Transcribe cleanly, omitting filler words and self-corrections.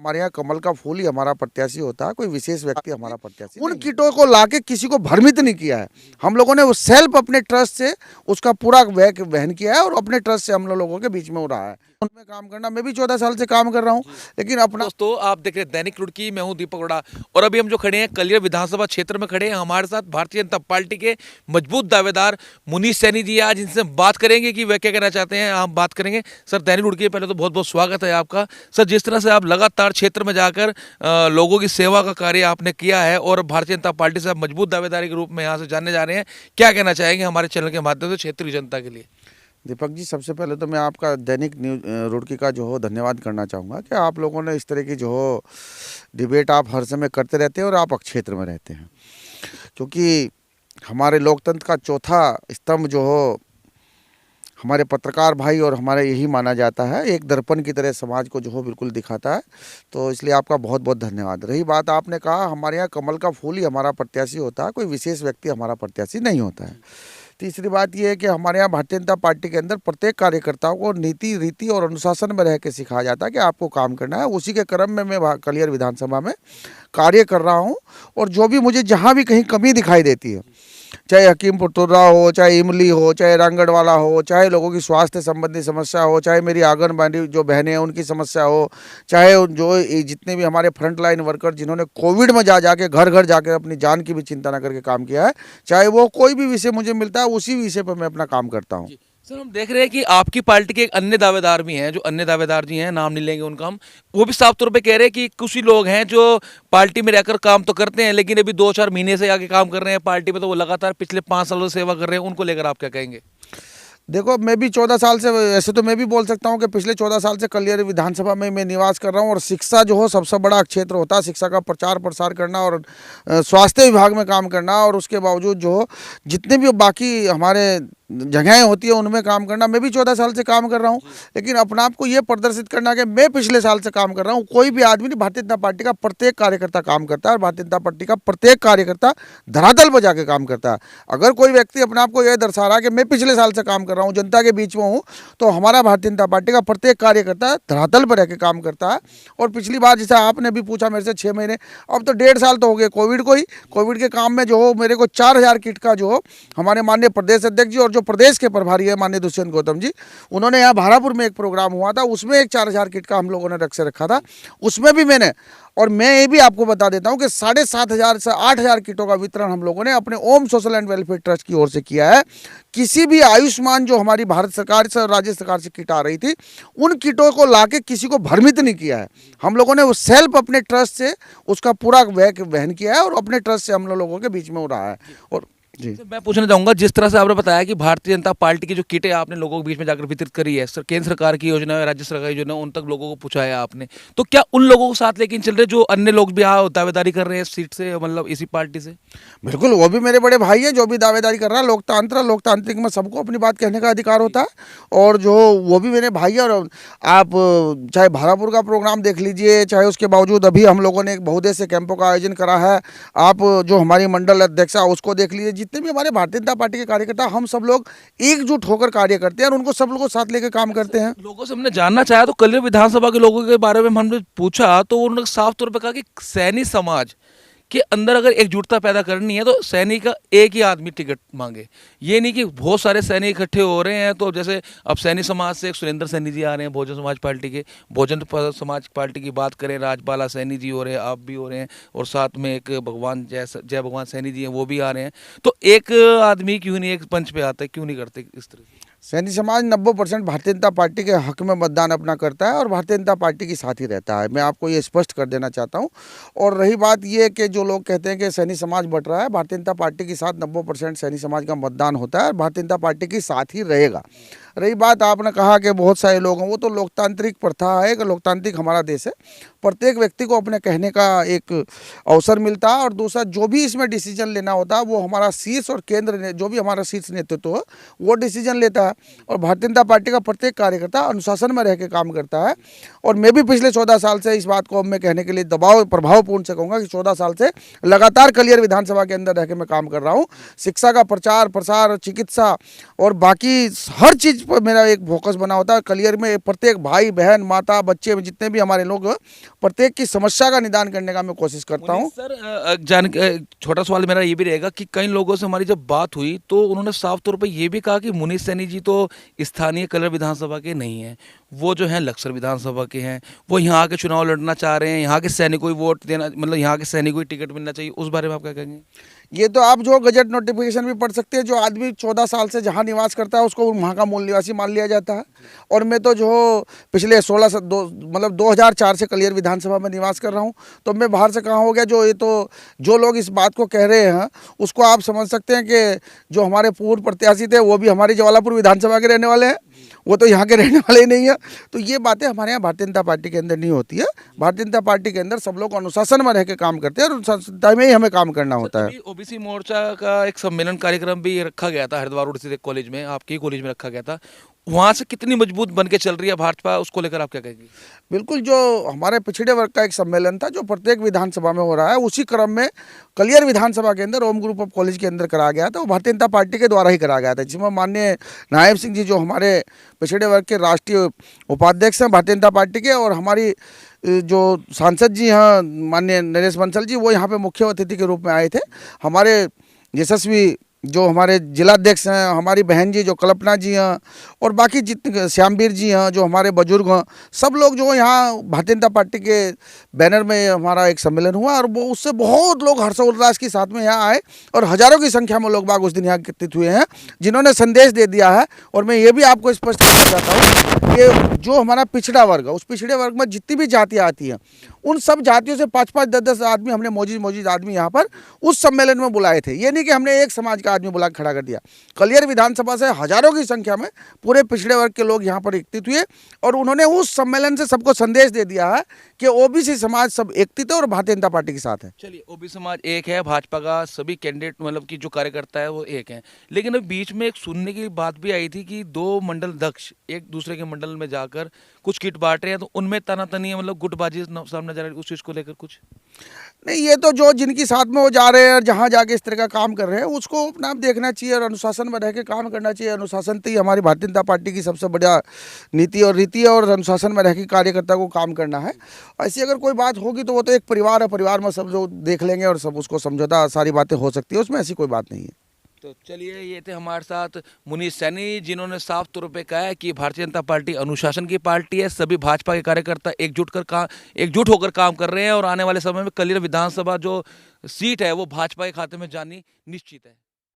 हमारे यहाँ कमल का फूल ही हमारा प्रत्याशी होता है, कोई विशेष व्यक्ति हमारा प्रत्याशी उन कीटों को लाके किसी को भ्रमित नहीं किया है। हम लोगों ने वो सेल्फ अपने ट्रस्ट से उसका पूरा वहन किया है और अपने ट्रस्ट से हम लोगों के बीच में हो रहा है। उनमें काम करना, मैं भी 14 साल से काम कर रहा हूँ, लेकिन अपना दोस्तों आप देख रहे हैं दैनिक रुड़की, मैं हूं दीपक हुड्डा और अभी हम जो खड़े हैं कलियर विधानसभा क्षेत्र में खड़े हैं। हमारे साथ भारतीय जनता पार्टी के मजबूत दावेदार मुनीश सैनी जी, आज इनसे हम बात करेंगे कि वे क्या कहना चाहते हैं। हम बात करेंगे। सर दैनिक रुड़की पहले तो बहुत बहुत स्वागत है आपका। सर जिस तरह से आप लगातार क्षेत्र में जाकर लोगों की सेवा का कार्य आपने किया है और भारतीय जनता पार्टी से आप मजबूत दावेदारी के रूप में यहाँ से जानने जा रहे हैं, क्या कहना चाहेंगे हमारे चैनल के माध्यम से क्षेत्रीय जनता के लिए? दीपक जी, सबसे पहले तो मैं आपका दैनिक न्यूज रुड़की का जो हो धन्यवाद करना चाहूँगा कि आप लोगों ने इस तरह की जो हो डिबेट आप हर समय करते रहते हैं और आप क्षेत्र में रहते हैं, क्योंकि हमारे लोकतंत्र का चौथा स्तंभ जो हो हमारे पत्रकार भाई और हमारा यही माना जाता है, एक दर्पण की तरह समाज को जो हो बिल्कुल दिखाता है। तो इसलिए आपका बहुत बहुत धन्यवाद। रही बात, आपने कहा हमारे यहाँ कमल का फूल ही हमारा प्रत्याशी होता है, कोई विशेष व्यक्ति हमारा प्रत्याशी नहीं होता है। तीसरी बात यह है कि हमारे यहाँ भारतीय जनता पार्टी के अंदर प्रत्येक कार्यकर्ताओं को नीति रीति और अनुशासन में रह के सिखाया जाता है कि आपको काम करना है। उसी के क्रम में मैं कलियर विधानसभा में कार्य कर रहा हूँ और जो भी मुझे जहाँ भी कहीं कमी दिखाई देती है, चाहे हकीमपुर तुर्रा हो, चाहे इमली हो, चाहे रांगड़वाला हो, चाहे लोगों की स्वास्थ्य संबंधी समस्या हो, चाहे मेरी आंगनबाड़ी जो बहनें हैं उनकी समस्या हो, चाहे जो जितने भी हमारे फ्रंट लाइन वर्कर जिन्होंने कोविड में जाके घर घर जाकर अपनी जान की भी चिंता न करके काम किया है, चाहे वो कोई भी विषय मुझे मिलता है उसी विषय पर मैं अपना काम करता हूँ। सर हम देख रहे हैं कि आपकी पार्टी के एक अन्य दावेदार भी हैं, जो अन्य दावेदार जी हैं, नाम नहीं लेंगे उनका हम, वो भी साफ तौर पे कह रहे हैं कि कुछ ही लोग हैं जो पार्टी में रहकर काम तो करते हैं लेकिन अभी 2-4 महीने से आगे काम कर रहे हैं पार्टी में, तो वो लगातार पिछले 5 सालों से सेवा कर रहे हैं। उनको लेकर आप क्या कहेंगे? देखो, मैं भी 14 साल से, ऐसे तो मैं भी बोल सकता हूँ कि पिछले 14 साल से कलियर विधानसभा में मैं निवास कर रहा हूँ और शिक्षा जो हो सबसे बड़ा क्षेत्र होता है। शिक्षा का प्रचार प्रसार करना और स्वास्थ्य विभाग में काम करना और उसके बावजूद जो हो जितने भी बाकी हमारे जगहें होती है उनमें काम करना। मैं भी 14 साल से काम कर रहा हूँ, लेकिन अपने आप को ये प्रदर्शित करना कि मैं पिछले साल से काम कर रहा हूँ, कोई भी आदमी नहीं। भारतीय जनता पार्टी का प्रत्येक कार्यकर्ता काम करता है और भारतीय जनता पार्टी का प्रत्येक कार्यकर्ता धरातल पर जाके काम करता है। अगर कोई व्यक्ति अपने आप को यह दर्शा रहा है कि मैं पिछले साल से काम कर रहा हूँ, जनता के बीच में हूँ, तो हमारा भारतीय जनता पार्टी का प्रत्येक कार्यकर्ता धरातल पर रह के काम करता है। और पिछली बार जैसा आपने भी पूछा मेरे से 6 महीने, अब तो 1.5 साल तो हो गए कोविड को ही। कोविड के काम में जो हो मेरे को 4000 किट का जो हो हमारे माननीय प्रदेश अध्यक्ष जी और जो प्रदेश के प्रभारी है माननीय दुष्यंत गौतम जी, उन्होंने यहाँ भारापुर में एक प्रोग्राम हुआ था, उसमें एक 4000 किट का हम लोगों ने रखा था, उसमें भी मैंने, और मैं ये भी आपको बता देता हूं कि 7500 से 8000 किटों का वितरण हम लोगों ने अपने ओम सोशल एंड वेलफेयर ट्रस्ट की ओर से किया है। किसी भी आयुष्मान जो हमारी भारत सरकार से और राज्य सरकार से किट आ रही थी, उन किटों को लाके किसी को भ्रमित नहीं किया है। हम लोगों ने वो सेल्फ अपने ट्रस्ट से उसका पूरा वहन किया है और अपने ट्रस्ट से हम लोगों के बीच में हो रहा है। और जी मैं पूछना चाहूंगा, जिस तरह से आपने बताया कि भारतीय जनता पार्टी की जो किटें आपने लोगों के बीच में जाकर वितरित करी है, सर केंद्र सरकार की योजना है, राज्य सरकार की योजना, उन तक लोगों को पहुंचाया आपने, तो क्या उन लोगों को साथ लेकिन चल रहे जो अन्य लोग भी यहाँ दावेदारी कर रहे हैं सीट से, मतलब इसी पार्टी से? बिल्कुल, वो भी मेरे बड़े भाई है जो भी दावेदारी कर रहा है। लोकतांत्रिक में सबको अपनी बात कहने का अधिकार होता है और जो वो भी मेरे भाई है। और आप चाहे भारापुर का प्रोग्राम देख लीजिए, चाहे उसके बावजूद अभी हम लोगों ने एक बहुउद्देश्य कैंपों का आयोजन करा है, आप जो हमारी मंडल अध्यक्षा उसको देख लीजिए, जितने भी हमारे भारतीय जनता पार्टी के कार्यकर्ता, हम सब लोग एकजुट होकर कार्य करते हैं और उनको सब लोगों को साथ लेकर काम करते हैं। लोगों से हमने जानना चाहा तो कलियर विधानसभा के लोगों के बारे में हमने पूछा तो उन्होंने साफ तौर पर कहा कि सैनी समाज के अंदर अगर एकजुटता पैदा करनी है तो सैनी का एक ही आदमी टिकट मांगे। ये नहीं कि बहुत सारे सैनी इकट्ठे हो रहे हैं। तो जैसे अब सैनी समाज से एक सुरेंद्र सैनी जी आ रहे हैं, बहुजन समाज पार्टी के, बहुजन समाज पार्टी की बात करें, राजबाला सैनी जी हो रहे हैं, आप भी हो रहे हैं, और साथ में एक भगवान जय भगवान सैनी जी हैं, वो भी आ रहे हैं। तो एक आदमी क्यों नहीं एक पंच पे आता है, क्यों नहीं करते इस तरह से? सैनी समाज 90% भारतीय जनता पार्टी के हक में मतदान अपना करता है और भारतीय जनता पार्टी के साथ ही रहता है। मैं आपको ये स्पष्ट कर देना चाहता हूँ। और रही बात ये कि जो लोग कहते हैं कि सैनी समाज बट रहा है, भारतीय जनता पार्टी के साथ 90% सैनी समाज का मतदान होता है और भारतीय जनता पार्टी के साथ ही रहेगा। रही बात, आपने कहा कि बहुत सारे लोग हैं, वो तो लोकतांत्रिक प्रथा है कि लोकतांत्रिक हमारा देश है, प्रत्येक व्यक्ति को अपने कहने का एक अवसर मिलता है। और दूसरा, जो भी इसमें डिसीजन लेना होता है वो हमारा शीर्ष और केंद्र जो भी हमारा शीर्ष नेतृत्व है वो डिसीजन लेता है और भारतीय जनता पार्टी का प्रत्येक कार्यकर्ता अनुशासन में रह के काम करता है। और मैं भी पिछले 14 साल से इस बात को मैं कहने के लिए दबाव प्रभावपूर्ण से कहूँगा कि 14 साल से लगातार कलियर विधानसभा के अंदर रह के मैं काम कर रहा हूँ। शिक्षा का प्रचार प्रसार, चिकित्सा और बाकी हर चीज़ चीज़ पर मेरा एक फोकस बना होता है। कलियर में प्रत्येक भाई बहन माता बच्चे जितने भी हमारे लोग हैं, प्रत्येक की समस्या का निदान करने का मैं कोशिश करता हूँ। सर छोटा सवाल मेरा ये भी रहेगा कि कई लोगों से हमारी जब बात हुई तो उन्होंने साफ तौर पर ये भी कहा कि मुनीष सैनी जी तो स्थानीय कलियर विधानसभा के नहीं हैं, वो जो हैं लक्सर विधानसभा के हैं, वो यहाँ के चुनाव लड़ना चाह रहे हैं, यहाँ के सैनिकों को वोट देना, मतलब यहाँ के सैनिकों को टिकट मिलना चाहिए। उस बारे में आप क्या कहेंगे? ये तो आप जो गजट नोटिफिकेशन भी पढ़ सकते हैं। जो आदमी 14 साल से जहाँ निवास करता है उसको वहाँ का मूल निवासी मान लिया जाता है। और मैं तो जो पिछले 16 से मतलब 2004 से कलियर विधानसभा में निवास कर रहा हूँ। तो मैं बाहर से कहाँ हो गया? जो ये तो जो लोग इस बात को कह रहे हैं उसको आप समझ सकते हैं कि जो हमारे पूर्व प्रत्याशी थे वो भी हमारी जवालापुर विधानसभा के रहने वाले हैं, वो तो यहाँ के रहने वाले ही नहीं है। तो ये बातें हमारे यहाँ भारतीय जनता पार्टी के अंदर नहीं होती है। भारतीय जनता पार्टी के अंदर सब लोग अनुशासन में रह के काम करते हैं और अनुशासन में ही हमें काम करना होता है। ओबीसी मोर्चा का एक सम्मेलन कार्यक्रम भी रखा गया था हरिद्वार स्थित एक कॉलेज में, आपके ही कॉलेज में रखा गया था। वहाँ से कितनी मजबूत बन के चल रही है भाजपा, उसको लेकर आप क्या कहेंगे? बिल्कुल, जो हमारे पिछड़े वर्ग का एक सम्मेलन था जो प्रत्येक विधानसभा में हो रहा है, उसी क्रम में कलियर विधानसभा के अंदर ओम ग्रुप ऑफ कॉलेज के अंदर कराया गया था। वो भारतीय जनता पार्टी के द्वारा ही कराया गया था, जिसमें माननीय नायब सिंह जी जो हमारे पिछड़े वर्ग के राष्ट्रीय उपाध्यक्ष हैं भारतीय जनता पार्टी के, और हमारी जो सांसद जी हैं माननीय नरेश बंसल जी, वो यहाँ पे मुख्य अतिथि के रूप में आए थे। हमारे यशस्वी जो हमारे जिलाध्यक्ष हैं, हमारी बहन जी जो कल्पना जी हैं, और बाकी जितने श्यामवीर जी हैं जो हमारे बुजुर्ग हैं, सब लोग जो यहाँ भारतीय जनता पार्टी के बैनर में हमारा एक सम्मेलन हुआ। और वो उससे बहुत लोग हर्षोल्लास के साथ में यहाँ आए और हज़ारों की संख्या में लोग बाग उस दिन यहाँ एकत्रित हुए हैं, जिन्होंने संदेश दे दिया है। और मैं ये भी आपको स्पष्ट करना चाहता हूँ कि जो हमारा पिछड़ा वर्ग है, उस पिछड़े वर्ग में जितनी भी जातियाँ आती हैं, उन सब जातियों से 5-5, 10-10 आदमी हमने मौजूद आदमी यहाँ पर उस सम्मेलन में बुलाए थे। ये नहीं कि हमने एक समाज का आदमी बुला खड़ा कर दिया। कलियर विधानसभा से हजारों की संख्या में पूरे पिछड़े वर्ग के लोग यहाँ पर एकत्रित हुए और उन्होंने उस सम्मेलन से सबको संदेश दे दिया है कि ओबीसी समाज सब एकत्रित है और भारतीय जनता पार्टी के साथ है। चलिए, ओबीसी समाज एक है, भाजपा का सभी कैंडिडेट मतलब कि जो कार्यकर्ता है वो एक है, लेकिन अब बीच में एक सुनने की बात भी आई थी कि 2 मंडल अध्यक्ष एक दूसरे के मंडल में जाकर कुछ किट बांट रहे हैं, तो उनमें तनातनी है, मतलब गुटबाजी सामने जा रही है, उस चीज़ को लेकर कुछ नहीं। ये तो जो जिनकी साथ में वो जा रहे हैं और जहाँ जाके इस तरह का काम कर रहे हैं उसको अपना आप देखना चाहिए और अनुशासन में रह के काम करना चाहिए। अनुशासन तो ही हमारी भारतीय जनता पार्टी की सबसे बढ़िया नीति और रीति है, और अनुशासन में रह के कार्यकर्ता को काम करना है। ऐसी अगर कोई बात होगी तो वो तो एक परिवार है, परिवार में सब लोग देख लेंगे और सब उसको समझौता सारी बातें हो सकती है, उसमें ऐसी कोई बात नहीं है। तो चलिए, ये थे हमारे साथ मुनीष सैनी, जिन्होंने साफ तौर पे कहा है कि भारतीय जनता पार्टी अनुशासन की पार्टी है, सभी भाजपा के कार्यकर्ता एकजुट होकर काम कर रहे हैं और आने वाले समय में कलियर विधानसभा जो सीट है वो भाजपा के खाते में जानी निश्चित है।